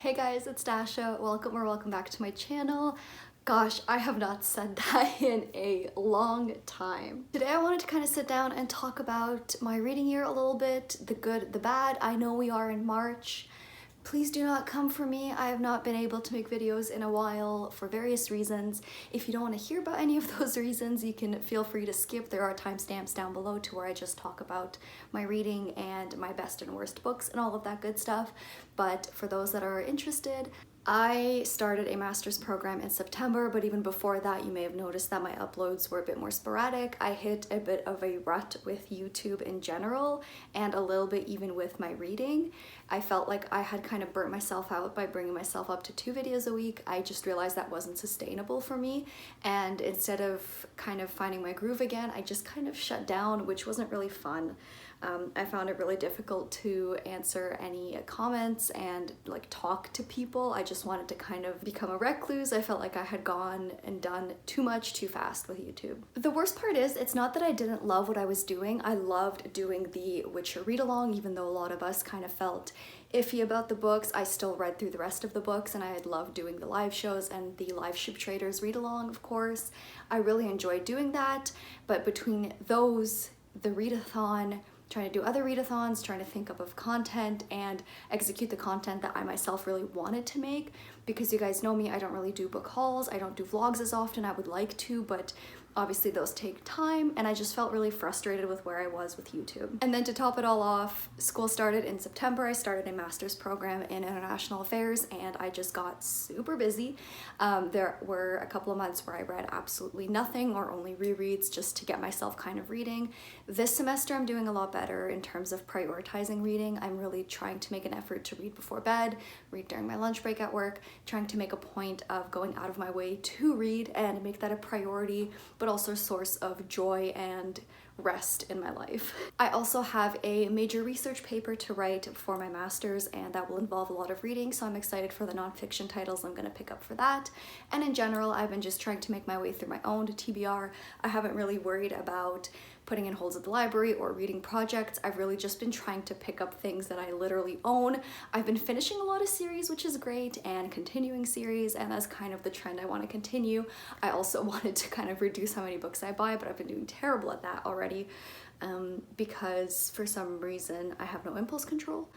Hey guys, it's Dasha. Welcome back to my channel. Gosh, I have not said that in a long time. Today I wanted to kind of sit down and talk about my reading year a little bit, the good, the bad. I know we are in March. Please do not come for me. I have not been able to make videos in a while for various reasons. If you don't want to hear about any of those reasons, you can feel free to skip. There are timestamps down below to where I just talk about my reading and my best and worst books and all of that good stuff. But for those that are interested, I started a master's program in September, but even before that, you may have noticed that my uploads were a bit more sporadic. I hit a bit of a rut with YouTube in general, and a little bit even with my reading. I felt like I had kind of burnt myself out by bringing myself up to 2 videos a week. I just realized that wasn't sustainable for me, and instead of kind of finding my groove again, I just kind of shut down, which wasn't really fun. I found it really difficult to answer any comments and like talk to people. I just wanted to kind of become a recluse. I felt like I had gone and done too much too fast with YouTube. The worst part is, it's not that I didn't love what I was doing. I loved doing the Witcher read along, even though a lot of us kind of felt iffy about the books. I still read through the rest of the books, and I had loved doing the live shows and the live ship traders read along, of course. I really enjoyed doing that, but between those, the readathon, trying to do other readathons, trying to think up of content and execute the content that I myself really wanted to make, because you guys know me, I don't really do book hauls, I don't do vlogs as often. I would like to, but obviously those take time, and I just felt really frustrated with where I was with YouTube. And then to top it all off, school started in September. I started a master's program in international affairs, and I just got super busy. There were a couple of months where I read absolutely nothing or only rereads just to get myself kind of reading. This semester I'm doing a lot better in terms of prioritizing reading. I'm really trying to make an effort to read before bed, read during my lunch break at work, trying to make a point of going out of my way to read and make that a priority, but also a source of joy and rest in my life. I also have a major research paper to write for my master's, and that will involve a lot of reading, so I'm excited for the nonfiction titles I'm going to pick up for that. And in general, I've been just trying to make my way through my own TBR. I haven't really worried about putting in holds at the library or reading projects. I've really just been trying to pick up things that I literally own. I've been finishing a lot of series, which is great, and continuing series, and that's kind of the trend I want to continue. I also wanted to kind of reduce how many books I buy, but I've been doing terrible at that already because for some reason I have no impulse control.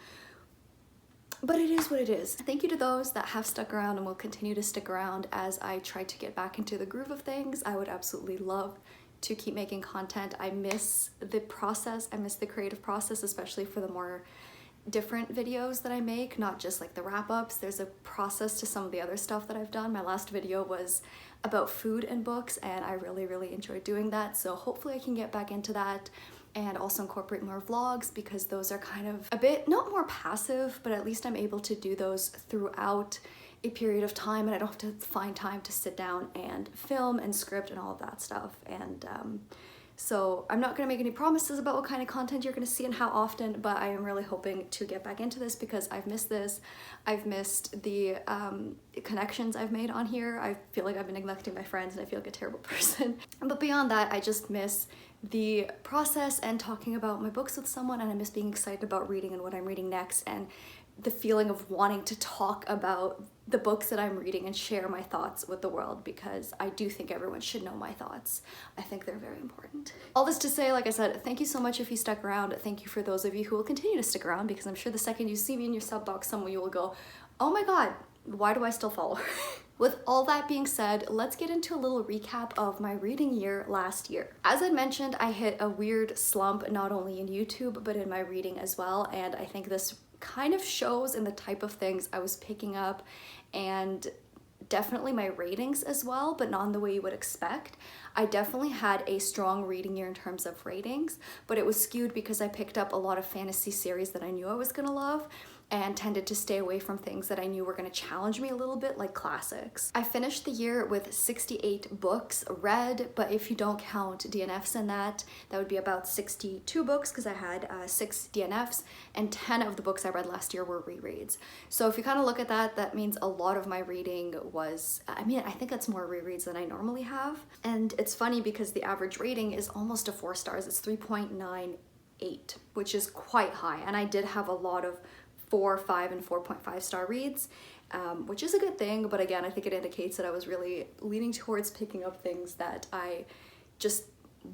But it is what it is. Thank you to those that have stuck around and will continue to stick around as I try to get back into the groove of things. I would absolutely love to keep making content. I miss the process. I miss the creative process, especially for the more different videos that I make, not just like the wrap-ups. There's a process to some of the other stuff that I've done. My last video was about food and books, and I really enjoyed doing that. So hopefully I can get back into that and also incorporate more vlogs, because those are kind of a bit, not more passive, but at least I'm able to do those throughout a period of time, and I don't have to find time to sit down and film and script and all of that stuff. And so I'm not gonna make any promises about what kind of content you're gonna see and how often, but I am really hoping to get back into this because I've missed this. I've missed the connections I've made on here. I feel like I've been neglecting my friends, and I feel like a terrible person. But beyond that, I just miss the process and talking about my books with someone, and I miss being excited about reading and what I'm reading next, and the feeling of wanting to talk about the books that I'm reading and share my thoughts with the world, because I do think everyone should know my thoughts. I think they're very important. All this to say, like I said, thank you so much if you stuck around. Thank you for those of you who will continue to stick around, because I'm sure the second you see me in your sub box, someone you will go, oh my god, why do I still follow her? With all that being said, let's get into a little recap of my reading year last year. As I mentioned, I hit a weird slump, not only in YouTube, but in my reading as well, and I think this kind of shows in the type of things I was picking up, and definitely my ratings as well, but not in the way you would expect. I definitely had a strong reading year in terms of ratings, but it was skewed because I picked up a lot of fantasy series that I knew I was gonna love, and tended to stay away from things that I knew were going to challenge me a little bit, like classics. I finished the year with 68 books read, but if you don't count DNFs in that, that would be about 62 books, because I had 6 DNFs, and 10 of the books I read last year were rereads. So if you kind of look at that, that means a lot of my reading was, I think that's more rereads than I normally have. And it's funny because the average rating is almost a 4 stars. It's 3.98, which is quite high, and I did have a lot of 4, 5, and 4.5 star reads, which is a good thing, but again, I think it indicates that I was really leaning towards picking up things that I just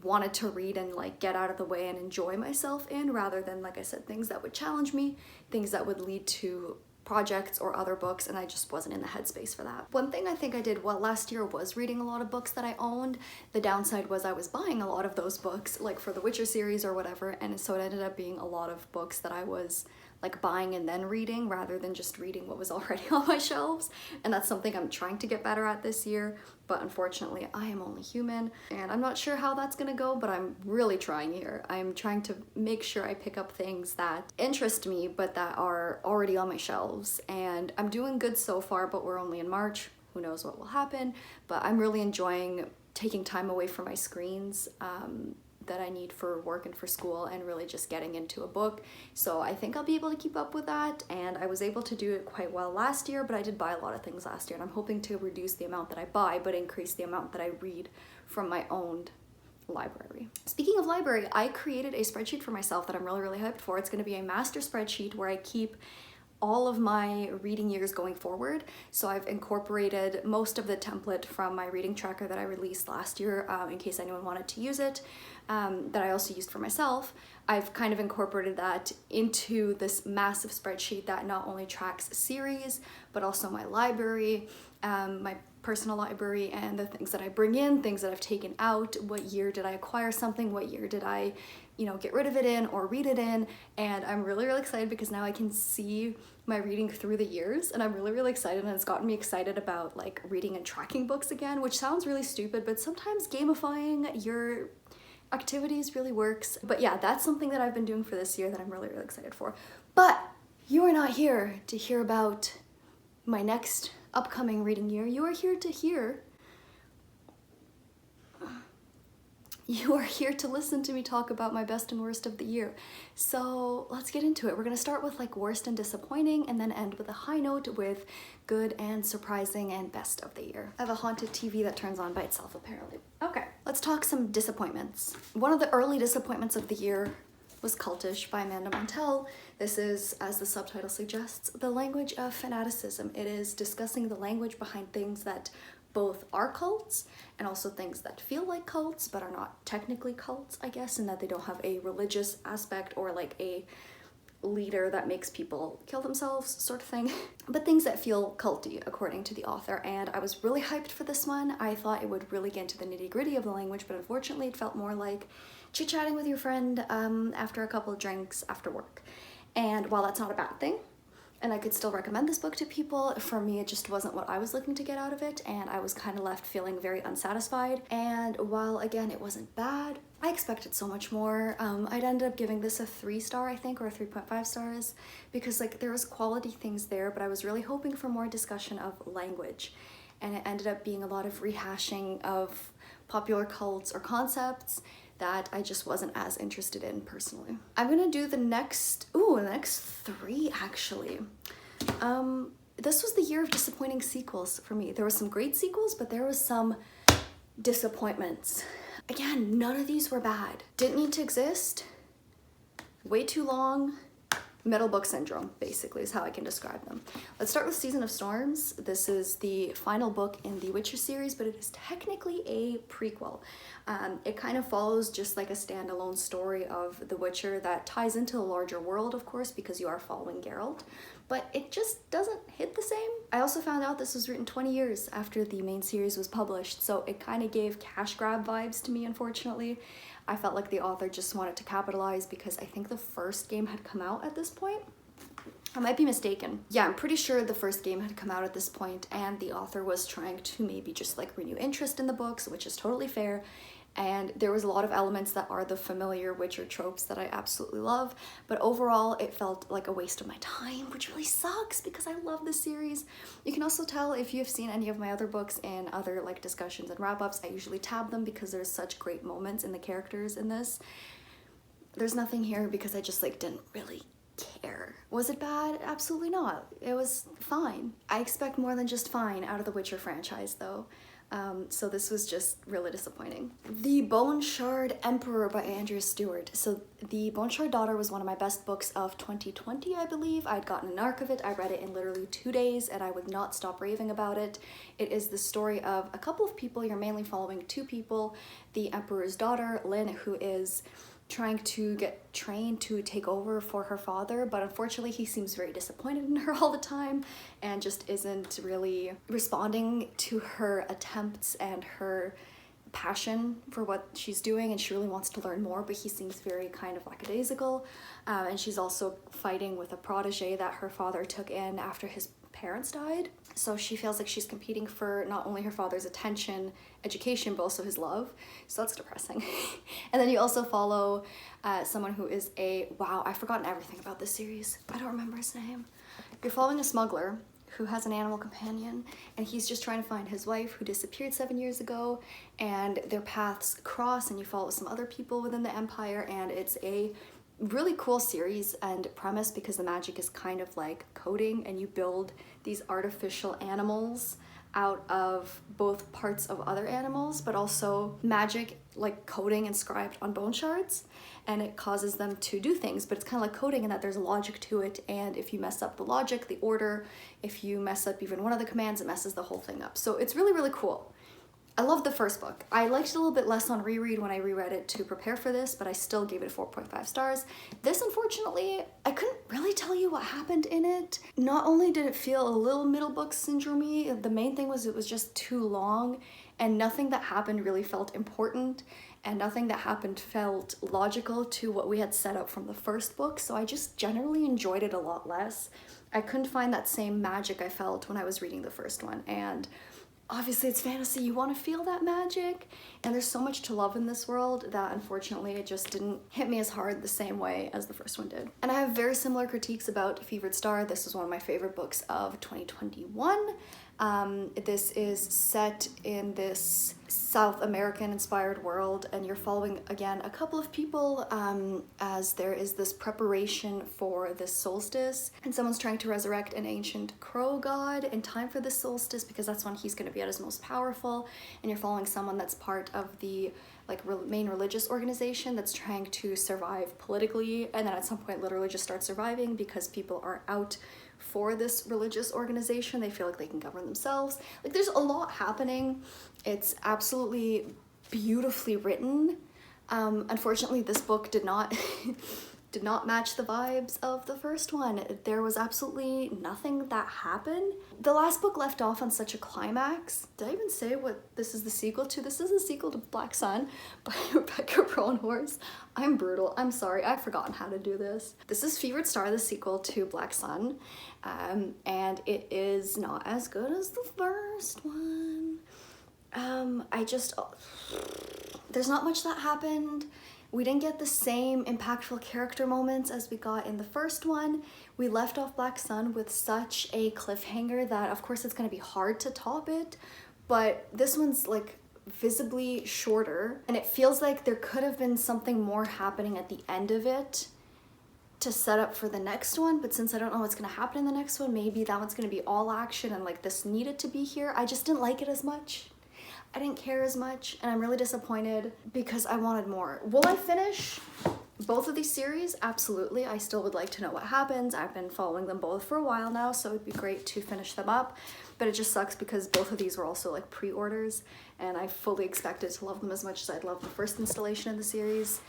wanted to read and like get out of the way and enjoy myself in, rather than, like I said, things that would challenge me, things that would lead to projects or other books, and I just wasn't in the headspace for that. One thing I think I did well last year was reading a lot of books that I owned. The downside was I was buying a lot of those books, like for the Witcher series or whatever, and so it ended up being a lot of books that I was like buying and then reading rather than just reading what was already on my shelves. And that's something I'm trying to get better at this year, but unfortunately I am only human and I'm not sure how that's gonna go, but I'm really trying here. I'm trying to make sure I pick up things that interest me but that are already on my shelves, and I'm doing good so far, but we're only in March. Who knows what will happen, but I'm really enjoying taking time away from my screens that I need for work and for school, and really just getting into a book. So I think I'll be able to keep up with that, and I was able to do it quite well last year, but I did buy a lot of things last year, and I'm hoping to reduce the amount that I buy but increase the amount that I read from my own library. Speaking of library, I created a spreadsheet for myself that I'm really hyped for. It's going to be a master spreadsheet where I keep all of my reading years going forward. So I've incorporated most of the template from my reading tracker that I released last year, in case anyone wanted to use it, that I also used for myself. I've kind of incorporated that into this massive spreadsheet that not only tracks series, but also my library, my personal library, and the things that I bring in, things that I've taken out, what year did I acquire something, what year did I, you know, get rid of it in or read it in. And I'm really excited because now I can see my reading through the years, and I'm really excited, and it's gotten me excited about like reading and tracking books again, which sounds really stupid, but sometimes gamifying your activities really works. But yeah, that's something that I've been doing for this year that I'm really excited for. But you are not here to hear about my next upcoming reading year. You are here to listen to me talk about my best and worst of the year. So let's get into it. We're gonna start with like worst and disappointing, and then end with a high note with good and surprising and best of the year. I have a haunted TV that turns on by itself apparently. Okay, let's talk some disappointments. One of the early disappointments of the year was Cultish by Amanda Montell. This is, as the subtitle suggests, the language of fanaticism. It is discussing the language behind things that both are cults and also things that feel like cults but are not technically cults, I guess, and that they don't have a religious aspect or like a leader that makes people kill themselves sort of thing, but things that feel culty according to the author. And I was really hyped for this one. I thought it would really get into the nitty-gritty of the language, but unfortunately it felt more like chit-chatting with your friend after a couple of drinks after work. And while that's not a bad thing, and I could still recommend this book to people, for me it just wasn't what I was looking to get out of it, and I was kind of left feeling very unsatisfied. And while again it wasn't bad, I expected so much more. I'd ended up giving this a 3-star, I think, or a 3.5 stars, because like there was quality things there, but I was really hoping for more discussion of language, and it ended up being a lot of rehashing of popular cults or concepts that I just wasn't as interested in personally. I'm gonna do the next 3 actually. This was the year of disappointing sequels for me. There were some great sequels, but there was some disappointments. Again, none of these were bad. Didn't need to exist, way too long, middle book syndrome, basically, is how I can describe them. Let's start with Season of Storms. This is the final book in the Witcher series, but it is technically a prequel. It kind of follows just like a standalone story of The Witcher that ties into the larger world, of course, because you are following Geralt, but it just doesn't hit the same. I also found out this was written 20 years after the main series was published, so it kind of gave cash grab vibes to me, unfortunately. I felt like the author just wanted to capitalize because I think the first game had come out at this point. I might be mistaken. Yeah, I'm pretty sure the first game had come out at this point, and the author was trying to maybe just like renew interest in the books, which is totally fair. And there was a lot of elements that are the familiar Witcher tropes that I absolutely love, but overall it felt like a waste of my time, which really sucks because I love this series. You can also tell if you've seen any of my other books and other like discussions and wrap-ups, I usually tab them because there's such great moments in the characters in this. There's nothing here because I just like didn't really care. Was it bad? Absolutely not. It was fine. I expect more than just fine out of the Witcher franchise though. So this was just really disappointing. The Bone Shard Emperor by Andrea Stewart. So The Bone Shard Daughter was one of my best books of 2020, I believe. I'd gotten an arc of it. I read it in literally 2 days and I would not stop raving about it. It is the story of a couple of people. You're mainly following 2 people. The Emperor's daughter, Lynn, who is trying to get trained to take over for her father, but unfortunately he seems very disappointed in her all the time and just isn't really responding to her attempts and her passion for what she's doing, and she really wants to learn more, but he seems very kind of lackadaisical. And she's also fighting with a protege that her father took in after his parents died. So she feels like she's competing for not only her father's attention, education, but also his love. So that's depressing. And then you also follow someone who is wow, I've forgotten everything about this series. I don't remember his name. You're following a smuggler who has an animal companion, and he's just trying to find his wife who disappeared 7 years ago, and their paths cross, and you follow some other people within the Empire, and it's a really cool series and premise because the magic is kind of like coding, and you build these artificial animals out of both parts of other animals, but also magic like coding inscribed on bone shards, and it causes them to do things, but it's kind of like coding in that there's a logic to it, and if you mess up the logic, the order, if you mess up even one of the commands, it messes the whole thing up. So it's really, really cool. I love the first book. I liked it a little bit less on reread when I reread it to prepare for this, but I still gave it 4.5 stars. This, unfortunately, I couldn't really tell you what happened in it. Not only did it feel a little middle book syndrome-y, the main thing was it was just too long, and nothing that happened really felt important, and nothing that happened felt logical to what we had set up from the first book, so I just generally enjoyed it a lot less. I couldn't find that same magic I felt when I was reading the first one, and obviously it's fantasy, you want to feel that magic, and there's so much to love in this world that unfortunately it just didn't hit me as hard the same way as the first one did. And I have very similar critiques about Fevered Star. This is one of my favorite books of 2021. This is set in this South American inspired world, and you're following again a couple of people as there is this preparation for this solstice, and someone's trying to resurrect an ancient crow god in time for this solstice because that's when he's going to be at his most powerful, and you're following someone that's part of the main religious organization that's trying to survive politically, and then at some point literally just start surviving because people are out for this religious organization. They feel like they can govern themselves. Like, there's a lot happening. It's absolutely beautifully written. Unfortunately, this book did not did not match the vibes of the first one. There was absolutely nothing that happened. The last book left off on such a climax. Did I even say what this is the sequel to? This is a sequel to Black Sun by Rebecca Brownhorse. I'm brutal. I'm sorry. I've forgotten how to do this. This is Fevered Star, the sequel to Black Sun, and it is not as good as the first one. There's not much that happened. We didn't get the same impactful character moments as we got in the first one. We left off Black Sun with such a cliffhanger that of course it's going to be hard to top it, but this one's like visibly shorter, and it feels like there could have been something more happening at the end of it to set up for the next one, but since I don't know what's going to happen in the next one, maybe that one's going to be all action and like this needed to be here. I just didn't like it as much. I didn't care as much, and I'm really disappointed because I wanted more. Will I finish both of these series? Absolutely. I still would like to know what happens. I've been following them both for a while now, so it'd be great to finish them up, but it just sucks because both of these were also like pre-orders, and I fully expected to love them as much as I'd loved the first installation of the series,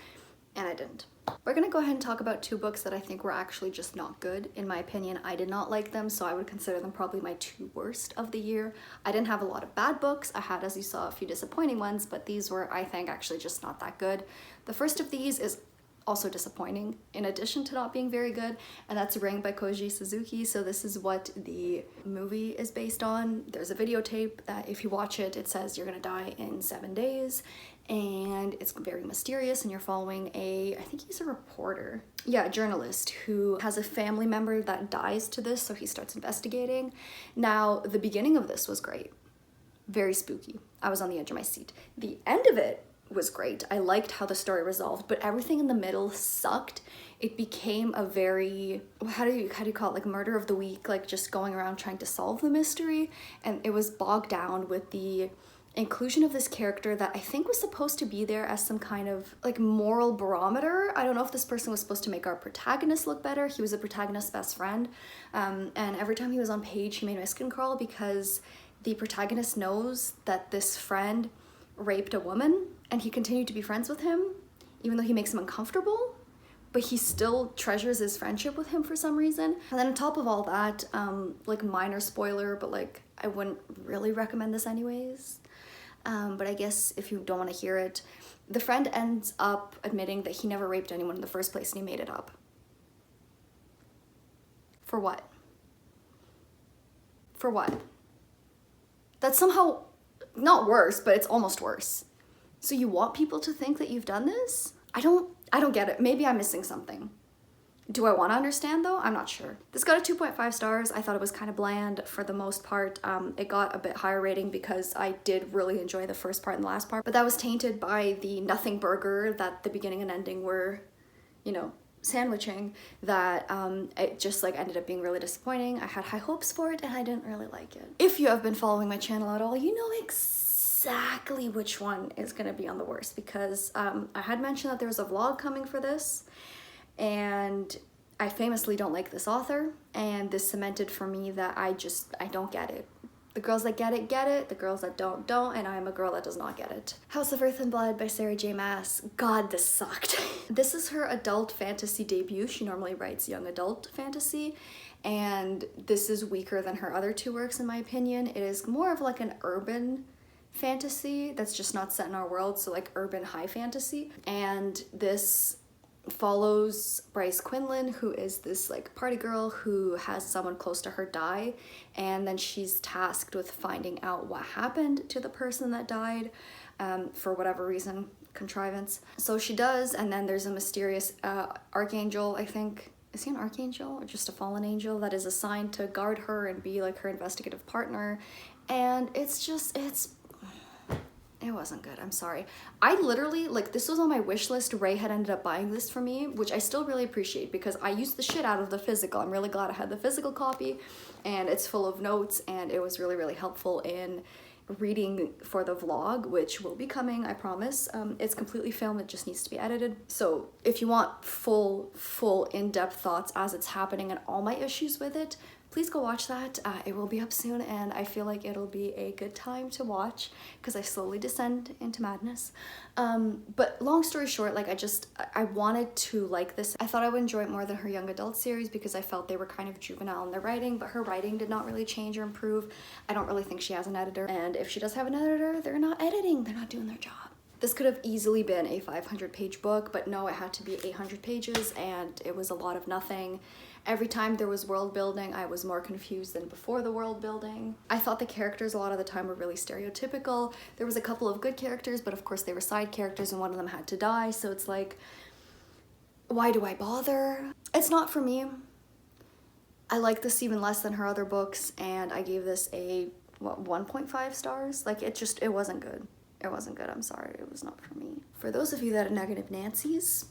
and I didn't. We're gonna go ahead and talk about 2 books that I think were actually just not good. In my opinion, I did not like them, so I would consider them probably my 2 worst of the year. I didn't have a lot of bad books. I had, as you saw, a few disappointing ones, but these were, I think, actually just not that good. The first of these is also disappointing, in addition to not being very good, and that's Ring by Koji Suzuki. So this is what the movie is based on. There's a videotape that if you watch it, it says you're gonna die in 7 days, and it's very mysterious, and you're following I think he's a reporter. Yeah, a journalist who has a family member that dies to this, so he starts investigating. Now, the beginning of this was great. Very spooky. I was on the edge of my seat. The end of it was great. I liked how the story resolved, but everything in the middle sucked. It became a very, how do you call it, like murder of the week, like just going around trying to solve the mystery, and it was bogged down with the inclusion of this character that I think was supposed to be there as some kind of like moral barometer. I don't know if this person was supposed to make our protagonist look better. He was the protagonist's best friend, and every time he was on page he made my skin crawl because the protagonist knows that this friend raped a woman and he continued to be friends with him even though he makes him uncomfortable, but he still treasures his friendship with him for some reason. And then on top of all that, like minor spoiler, but like I wouldn't really recommend this anyways. But I guess if you don't want to hear it, the friend ends up admitting that he never raped anyone in the first place and he made it up. For what? For what? That's somehow not worse, but it's almost worse. So you want people to think that you've done this? I don't get it. Maybe I'm missing something. Do I want to understand though? I'm not sure. This got a 2.5 stars. I thought it was kind of bland for the most part. It got a bit higher rating because I did really enjoy the first part and the last part, but that was tainted by the nothing burger that the beginning and ending were, you know, sandwiching, that it just like ended up being really disappointing. I had high hopes for it and I didn't really like it. If you have been following my channel at all, you know exactly which one is gonna be on the worst, because I had mentioned that there was a vlog coming for this, and I famously don't like this author, and this cemented for me that I don't get it. The girls that get it, the girls that don't, and I'm a girl that does not get it. House of Earth and Blood by Sarah J Maas. God, this sucked. This is her adult fantasy debut. She normally writes young adult fantasy, and this is weaker than her other two works in my opinion. It is more of like an urban fantasy that's just not set in our world, so like urban high fantasy. And this follows Bryce Quinlan, who is this like party girl who has someone close to her die, and then she's tasked with finding out what happened to the person that died, for whatever reason, contrivance. So she does, and then there's a mysterious archangel, I think. Is he an archangel or just a fallen angel that is assigned to guard her and be like her investigative partner? And it wasn't good, I'm sorry. I literally, like, this was on my wish list. Ray had ended up buying this for me, which I still really appreciate because I used the shit out of the physical. I'm really glad I had the physical copy, and it's full of notes, and it was really, really helpful in reading for the vlog, which will be coming, I promise. It's completely filmed, it just needs to be edited. So if you want full in-depth thoughts as it's happening and all my issues with it, please go watch that. It will be up soon, and I feel like it'll be a good time to watch because I slowly descend into madness. But long story short, like I wanted to like this. I thought I would enjoy it more than her young adult series because I felt they were kind of juvenile in their writing, but her writing did not really change or improve. I don't really think she has an editor, and if she does have an editor, they're not editing, they're not doing their job. This could have easily been a 500-page book, but no, it had to be 800 pages, and it was a lot of nothing. Every time there was world building, I was more confused than before the world building. I thought the characters a lot of the time were really stereotypical. There was a couple of good characters, but of course they were side characters and one of them had to die, so it's like, why do I bother? It's not for me. I like this even less than her other books, and I gave this a, what, 1.5 stars? Like, it wasn't good. It wasn't good, I'm sorry, it was not for me. For those of you that are negative Nancy's,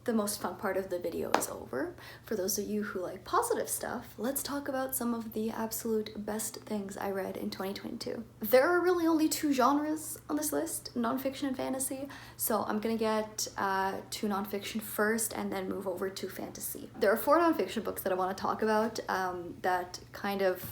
the most fun part of the video is over. For those of you who like positive stuff, let's talk about some of the absolute best things I read in 2022. There are really only two genres on this list, nonfiction and fantasy, so I'm gonna get to nonfiction first and then move over to fantasy. There are 4 nonfiction books that I want to talk about that kind of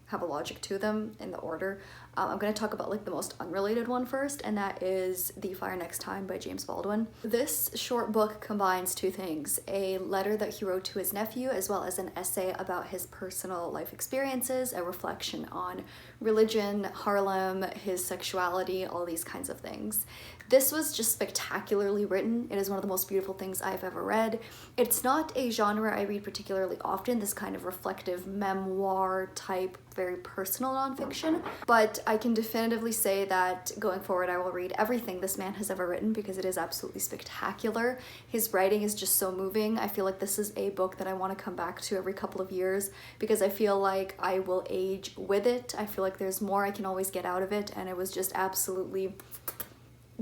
have a logic to them in the order. I'm going to talk about like the most unrelated one first, and that is The Fire Next Time by James Baldwin. This short book combines 2 things: a letter that he wrote to his nephew, as well as an essay about his personal life experiences, a reflection on religion, Harlem, his sexuality, all these kinds of things. This was just spectacularly written. It is one of the most beautiful things I've ever read. It's not a genre I read particularly often, this kind of reflective memoir type, very personal nonfiction, but I can definitively say that going forward I will read everything this man has ever written because it is absolutely spectacular. His writing is just so moving. I feel like this is a book that I want to come back to every couple of years because I feel like I will age with it. I feel like there's more I can always get out of it, and it was just absolutely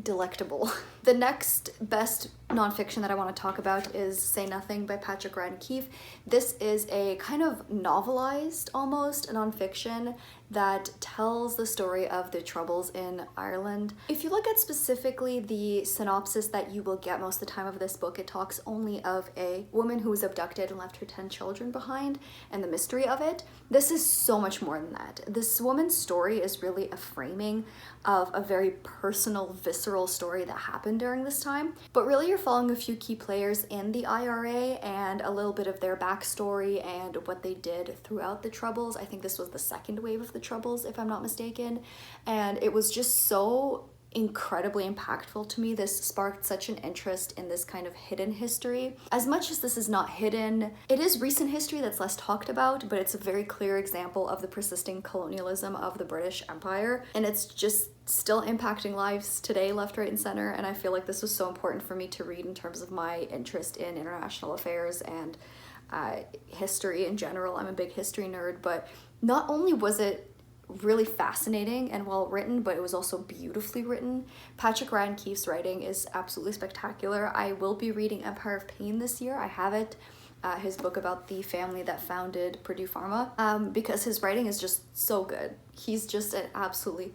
delectable. The next best nonfiction that I want to talk about is Say Nothing by Patrick Ryan Keefe. This is a kind of novelized, almost, nonfiction that tells the story of the Troubles in Ireland. If you look at specifically the synopsis that you will get most of the time of this book, it talks only of a woman who was abducted and left her 10 children behind and the mystery of it. This is so much more than that. This woman's story is really a framing of a very personal, visceral story that happened during this time. But really you're following a few key players in the IRA and a little bit of their backstory and what they did throughout the Troubles. I think this was the second wave of the Troubles, if I'm not mistaken. And it was just so incredibly impactful to me. This sparked such an interest in this kind of hidden history. As much as this is not hidden, it is recent history that's less talked about, but it's a very clear example of the persisting colonialism of the British Empire, and it's just still impacting lives today, left, right, and center. And I feel like this was so important for me to read in terms of my interest in international affairs and history in general. I'm a big history nerd, but not only was it really fascinating and well written, but it was also beautifully written. Patrick Ryan Keefe's writing is absolutely spectacular. I will be reading Empire of Pain this year. I have it, his book about the family that founded Purdue Pharma, because his writing is just so good. He's just an absolutely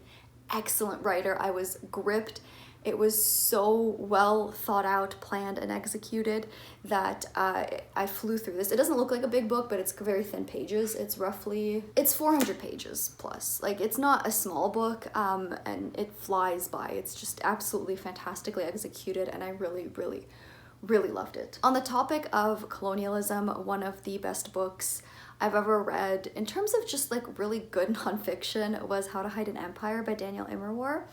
excellent writer. I was gripped. It was so well thought out, planned, and executed that I flew through this. It doesn't look like a big book, but it's very thin pages. It's 400 pages plus. Like, it's not a small book, and it flies by. It's just absolutely fantastically executed, and I really, really, really loved it. On the topic of colonialism, one of the best books I've ever read in terms of just like really good nonfiction was How to Hide an Empire by Daniel Immerwahr.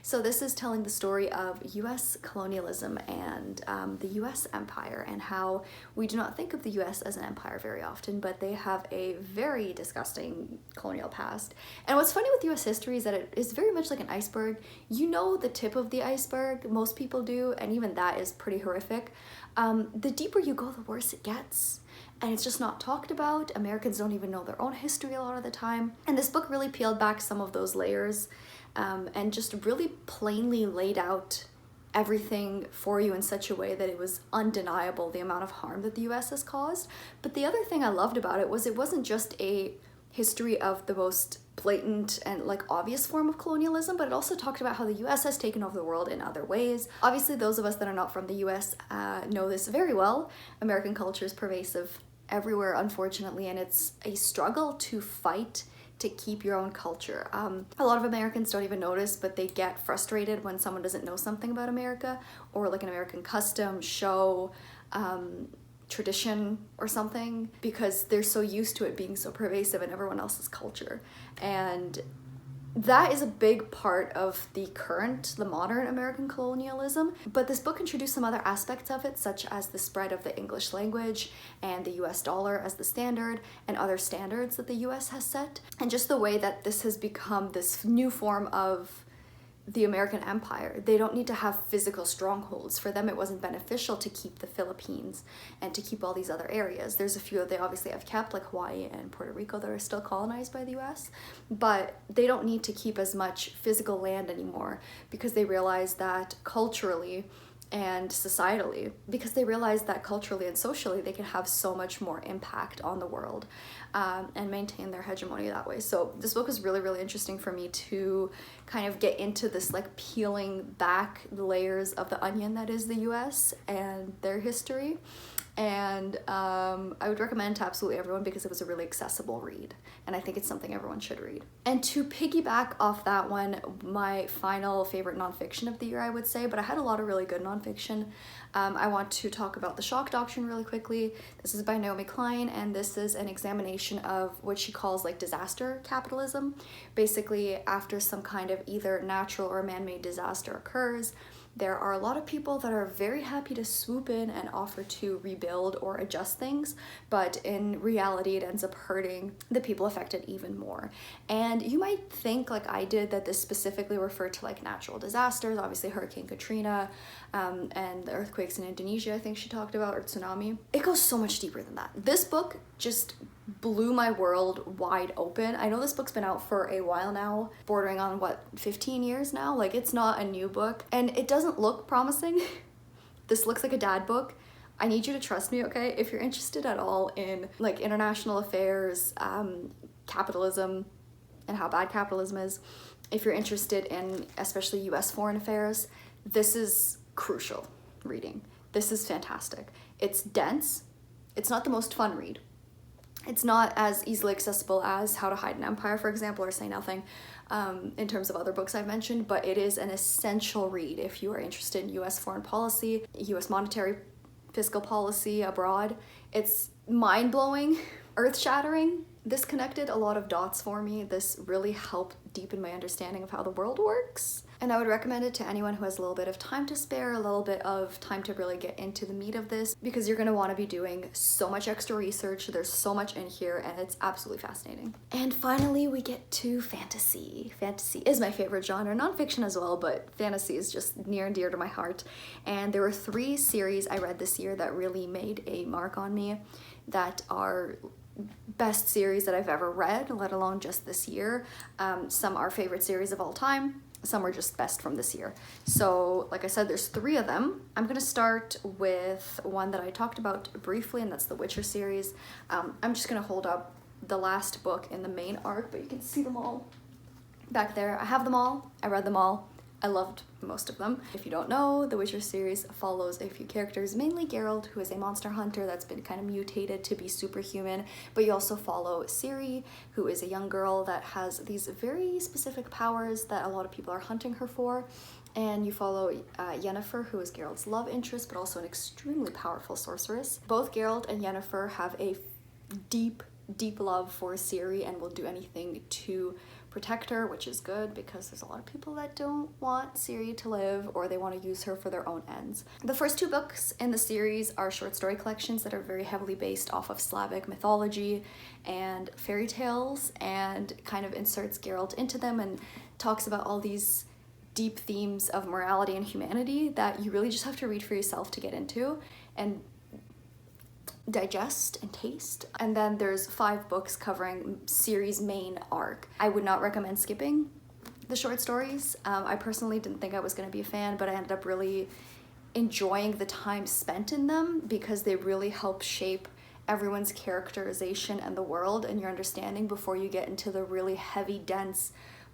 So this is telling the story of US colonialism and the US empire, and how we do not think of the US as an empire very often, but they have a very disgusting colonial past. And what's funny with US history is that it is very much like an iceberg. You know the tip of the iceberg, most people do, and even that is pretty horrific. The deeper you go, the worse it gets. And it's just not talked about. Americans don't even know their own history a lot of the time. And this book really peeled back some of those layers, and just really plainly laid out everything for you in such a way that it was undeniable the amount of harm that the US has caused. But the other thing I loved about it was it wasn't just a history of the most blatant and like obvious form of colonialism, but it also talked about how the US has taken over the world in other ways. Obviously, those of us that are not from the US know this very well. American culture is pervasive everywhere, unfortunately, and it's a struggle to fight to keep your own culture. A lot of Americans don't even notice, but they get frustrated when someone doesn't know something about America, or like an American custom, show, tradition or something, because they're so used to it being so pervasive in everyone else's culture. And that is a big part of the modern American colonialism. But this book introduced some other aspects of it, such as the spread of the English language and the US dollar as the standard, and other standards that the US has set, and just the way that this has become this new form of the American empire. They don't need to have physical strongholds. For them, it wasn't beneficial to keep the Philippines and to keep all these other areas. There's a few that they obviously have kept, like Hawaii and Puerto Rico, that are still colonized by the US, but they don't need to keep as much physical land anymore, because they realize that culturally and societally, and socially they can have so much more impact on the world, and maintain their hegemony that way. So this book was really, really interesting for me to kind of get into this, like peeling back the layers of the onion that is the US and their history. And I would recommend to absolutely everyone, because it was a really accessible read, and I think it's something everyone should read. And to piggyback off that one, my final favorite nonfiction of the year, I would say, but I had a lot of really good nonfiction. I want to talk about The Shock Doctrine really quickly. This is by Naomi Klein, and this is an examination of what she calls like disaster capitalism. Basically, after some kind of either natural or man-made disaster occurs, there are a lot of people that are very happy to swoop in and offer to rebuild or adjust things, but in reality it ends up hurting the people affected even more. And you might think, like I did, that this specifically referred to like natural disasters, obviously Hurricane Katrina, and the earthquakes in Indonesia, I think she talked about, or tsunami. It goes so much deeper than that. This book just blew my world wide open. I know this book's been out for a while now, bordering on what, 15 years now? Like, it's not a new book, and it doesn't look promising. This looks like a dad book. I need you to trust me, okay? If you're interested at all in like international affairs, capitalism, and how bad capitalism is, if you're interested in especially US foreign affairs, this is crucial reading. This is fantastic. It's dense. It's not the most fun read. It's not as easily accessible as How to Hide an Empire, for example, or Say Nothing, in terms of other books I've mentioned, but it is an essential read if you are interested in US foreign policy, US monetary fiscal policy abroad. It's mind-blowing, earth-shattering. This connected a lot of dots for me. This really helped deepen my understanding of how the world works. And I would recommend it to anyone who has a little bit of time to spare, a little bit of time to really get into the meat of this, because you're gonna wanna be doing so much extra research. There's so much in here, and it's absolutely fascinating. And finally, we get to fantasy. Fantasy is my favorite genre, nonfiction as well, but fantasy is just near and dear to my heart. And there were 3 series I read this year that really made a mark on me, that are best series that I've ever read, let alone just this year. Some are favorite series of all time. Some are just best from this year. So like I said, there's 3 of them. I'm gonna start with one that I talked about briefly, and that's the Witcher series. I'm just gonna hold up the last book in the main arc, but you can see them all back there. I have them all. I read them all. I loved most of them. If you don't know, the Witcher series follows a few characters, mainly Geralt, who is a monster hunter that's been kind of mutated to be superhuman, but you also follow Ciri, who is a young girl that has these very specific powers that a lot of people are hunting her for, and you follow Yennefer, who is Geralt's love interest, but also an extremely powerful sorceress. Both Geralt and Yennefer have a deep love for Ciri and will do anything to protect her, which is good because there's a lot of people that don't want Ciri to live, or they want to use her for their own ends. The first 2 books in the series are short story collections that are very heavily based off of Slavic mythology and fairy tales, and kind of inserts Geralt into them and talks about all these deep themes of morality and humanity that you really just have to read for yourself to get into and digest and taste. And then there's 5 books covering Ciri's main arc. I would not recommend skipping the short stories. I personally didn't think I was going to be a fan, but I ended up really enjoying the time spent in them because they really help shape everyone's characterization and the world and your understanding before you get into the really heavy, dense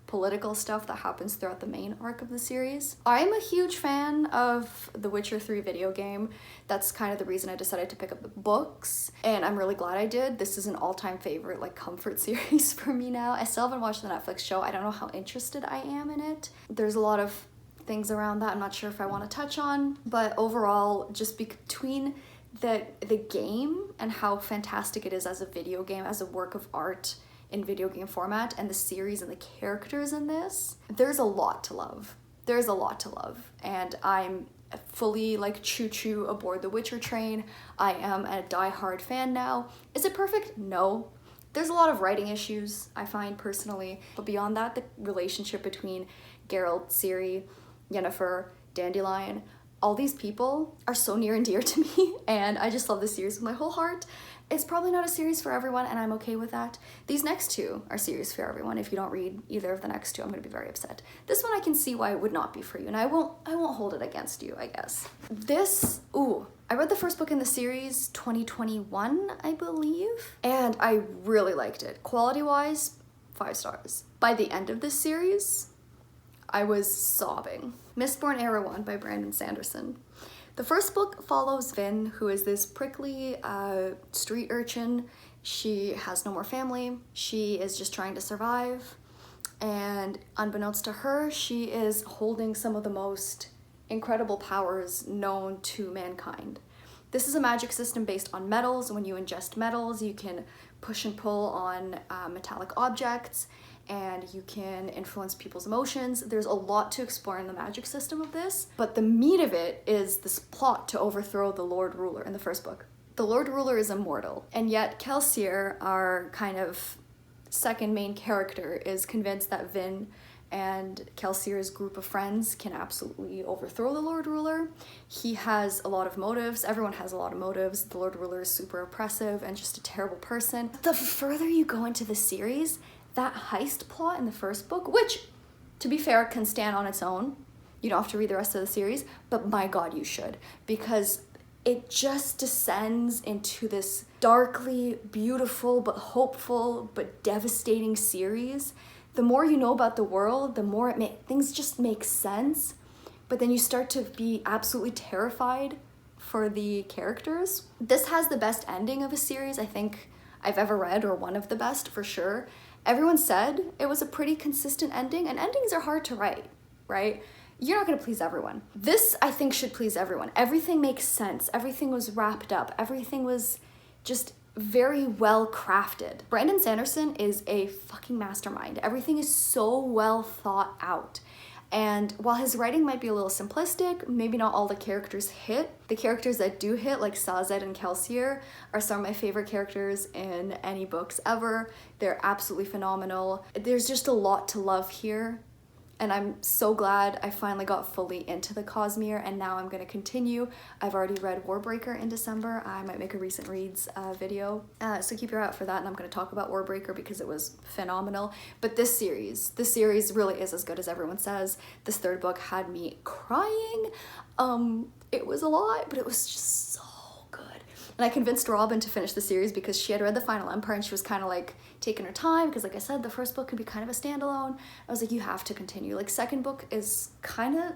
political stuff that happens throughout the main arc of the series. I'm a huge fan of the Witcher 3 video game. That's kind of the reason I decided to pick up the books, and I'm really glad I did. This is an all-time favorite, like, comfort series for me now. I still haven't watched the Netflix show. I don't know how interested I am in it. There's a lot of things around that I'm not sure if I want to touch on, but overall, just between the game and how fantastic it is as a video game, as a work of art in video game format, and the series and the characters in this, there's a lot to love. There's a lot to love, and I'm fully like choo-choo aboard the Witcher train. I am a die-hard fan now. Is it perfect? No. There's a lot of writing issues, I find personally, but beyond that, the relationship between Geralt, Ciri, Yennefer, Dandelion, all these people are so near and dear to me, and I just love this series with my whole heart. It's probably not a series for everyone, and I'm okay with that. These next 2 are series for everyone. If you don't read either of the next 2, I'm gonna be very upset. This one I can see why it would not be for you, and I won't hold it against you, I guess. I read the first book in the series 2021, I believe, and I really liked it. Quality-wise, 5 stars. By the end of this series, I was sobbing. Mistborn Era 1 by Brandon Sanderson. The first book follows Vin, who is this prickly street urchin. She has no more family. She is just trying to survive. And unbeknownst to her, she is holding some of the most incredible powers known to mankind. This is a magic system based on metals. When you ingest metals, you can push and pull on metallic objects, and you can influence people's emotions. There's a lot to explore in the magic system of this, but the meat of it is this plot to overthrow the Lord Ruler in the first book. The Lord Ruler is immortal, and yet Kelsier, our kind of second main character, is convinced that Vin and Kelsier's group of friends can absolutely overthrow the Lord Ruler. He has a lot of motives. Everyone has a lot of motives. The Lord Ruler is super oppressive and just a terrible person. The further you go into the series, that heist plot in the first book, which, to be fair, can stand on its own. You don't have to read the rest of the series, but my God, you should, because it just descends into this darkly beautiful but hopeful but devastating series. The more you know about the world, the more things just make sense, but then you start to be absolutely terrified for the characters. This has the best ending of a series I think I've ever read, or one of the best for sure. Everyone said it was a pretty consistent ending, and endings are hard to write, right? You're not going to please everyone. This, I think, should please everyone. Everything makes sense. Everything was wrapped up. Everything was just very well crafted. Brandon Sanderson is a fucking mastermind. Everything is so well thought out. And while his writing might be a little simplistic, maybe not all the characters hit. The characters that do hit, like Sazed and Kelsier, are some of my favorite characters in any books ever. They're absolutely phenomenal. There's just a lot to love here. And I'm so glad I finally got fully into the Cosmere, and now I'm going to continue. I've already read Warbreaker in December. I might make a recent reads video, so keep your eye out for that, and I'm going to talk about Warbreaker because it was phenomenal. But this series really is as good as everyone says. This third book had me crying. It was a lot, but it was just so good. And I convinced Robin to finish the series because she had read the Final Empire and she was kind of like taking her time because, like I said, the first book could be kind of a standalone. I was like, you have to continue. Like, second book is kind of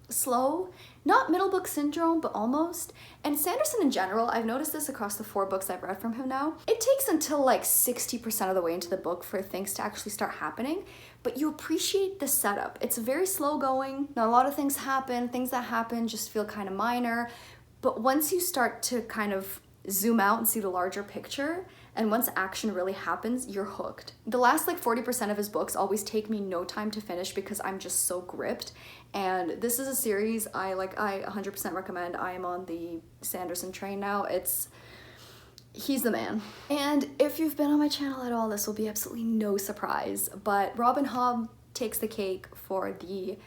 slow, not middle book syndrome, but almost. And Sanderson in general, I've noticed this across the 4 books I've read from him now. It takes until like 60% of the way into the book for things to actually start happening, but you appreciate the setup. It's very slow going. Now, a lot of things happen. Things that happen just feel kind of minor, but once you start to kind of zoom out and see the larger picture, and once action really happens, you're hooked. The last like 40% of his books always take me no time to finish because I'm just so gripped. And this is a series I 100% recommend. I am on the Sanderson train now. He's the man. And if you've been on my channel at all, this will be absolutely no surprise, but Robin Hobb takes the cake for the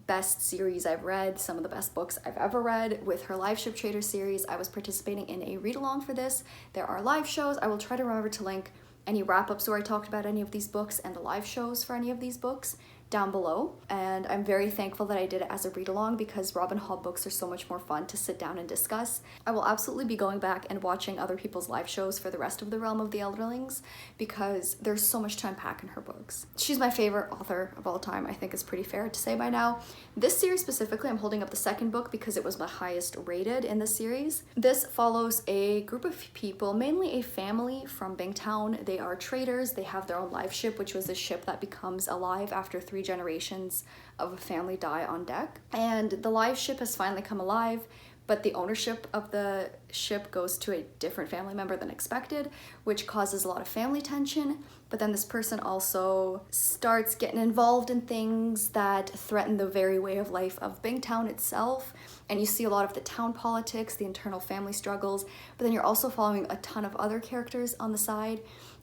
best series I've read, some of the best books I've ever read. With her Live Ship Trader series, I was participating in a read-along for this. There are live shows. I will try to remember to link any wrap-ups where I talked about any of these books and the live shows for any of these books down below. And I'm very thankful that I did it as a read-along because Robin Hobb books are so much more fun to sit down and discuss. I will absolutely be going back and watching other people's live shows for the rest of the Realm of the Elderlings because there's so much to unpack in her books. She's my favorite author of all time, I think is pretty fair to say by now. This series specifically, I'm holding up the second book because it was my highest rated in the series. This follows a group of people, mainly a family from Bingtown. They are traders. They have their own live ship, which was a ship that becomes alive after 3 generations of a family die on deck. And the live ship has finally come alive, but the ownership of the ship goes to a different family member than expected, which causes a lot of family tension. But then this person also starts getting involved in things that threaten the very way of life of Bingtown itself. And you see a lot of the town politics, the internal family struggles, but then you're also following a ton of other characters on the side.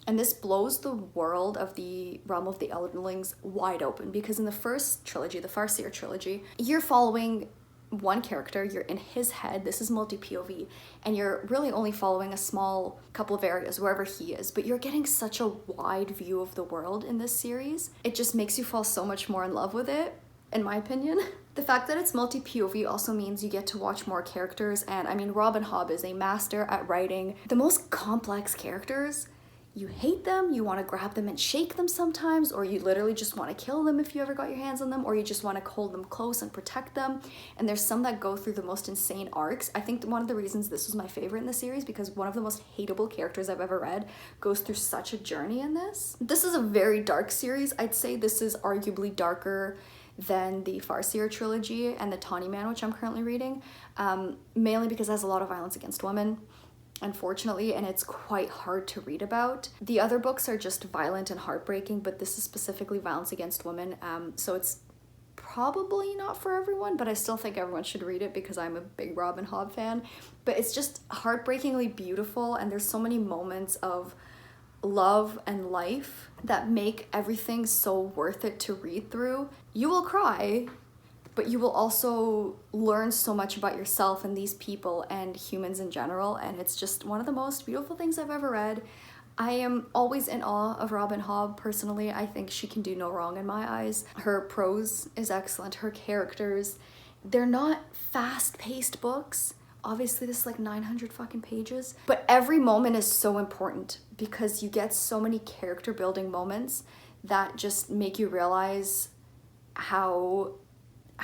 And this blows the world of the Realm of the Elderlings wide open because in the first trilogy, the Farseer trilogy, you're following one character, you're in his head, this is multi-POV, and you're really only following a small couple of areas wherever he is, but you're getting such a wide view of the world in this series. It just makes you fall so much more in love with it, in my opinion. The fact that it's multi-POV also means you get to watch more characters, and I mean, Robin Hobb is a master at writing the most complex characters. You hate them, you want to grab them and shake them sometimes, or you literally just want to kill them if you ever got your hands on them, or you just want to hold them close and protect them. And there's some that go through the most insane arcs. I think one of the reasons this was my favorite in the series because one of the most hateable characters I've ever read goes through such a journey in this. This is a very dark series. I'd say this is arguably darker than the Farseer trilogy and the Tawny Man, which I'm currently reading, mainly because it has a lot of violence against women, unfortunately, and it's quite hard to read about. The other books are just violent and heartbreaking, but this is specifically violence against women, so it's probably not for everyone, but I still think everyone should read it because I'm a big Robin Hobb fan. But it's just heartbreakingly beautiful, and there's so many moments of love and life that make everything so worth it to read through. You will cry, but you will also learn so much about yourself and these people and humans in general, and it's just one of the most beautiful things I've ever read. I am always in awe of Robin Hobb personally. I think she can do no wrong in my eyes. Her prose is excellent, her characters, they're not fast-paced books. Obviously this is like 900 fucking pages, but every moment is so important because you get so many character building moments that just make you realize how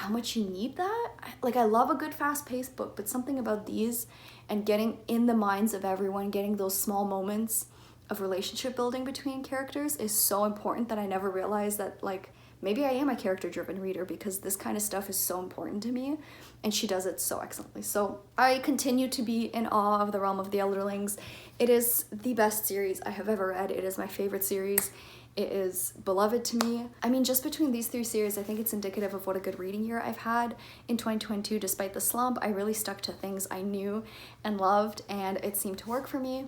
much you need that. Like, I love a good fast-paced book, but something about these and getting in the minds of everyone, getting those small moments of relationship building between characters is so important that I never realized that, like, maybe I am a character-driven reader because this kind of stuff is so important to me, and she does it so excellently. So I continue to be in awe of The Realm of the Elderlings. It is the best series I have ever read. It is my favorite series. It is beloved to me. I mean, just between these three series, I think it's indicative of what a good reading year I've had in 2022. Despite the slump, I really stuck to things I knew and loved, and it seemed to work for me.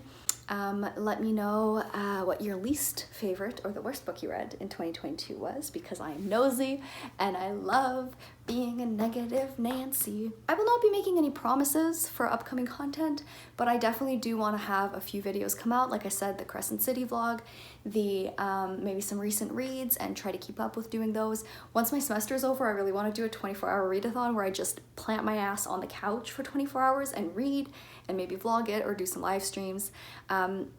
Let me know what your least favorite or the worst book you read in 2022 was, because I am nosy and I love being a negative Nancy. I will not be making any promises for upcoming content, but I definitely do want to have a few videos come out. Like I said, the Crescent City vlog, the maybe some recent reads, and try to keep up with doing those. Once my semester is over, I really want to do a 24-hour readathon where I just plant my ass on the couch for 24 hours and read and maybe vlog it or do some live streams.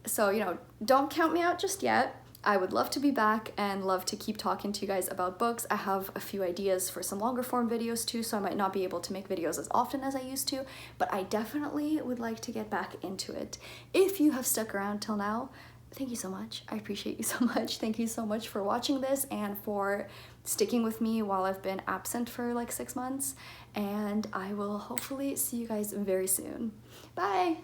So, you know, don't count me out just yet. I would love to be back and love to keep talking to you guys about books. I have a few ideas for some longer form videos too, so I might not be able to make videos as often as I used to, but I definitely would like to get back into it. If you have stuck around till now, thank you so much. I appreciate you so much. Thank you so much for watching this and for sticking with me while I've been absent for like 6 months, and I will hopefully see you guys very soon. Bye!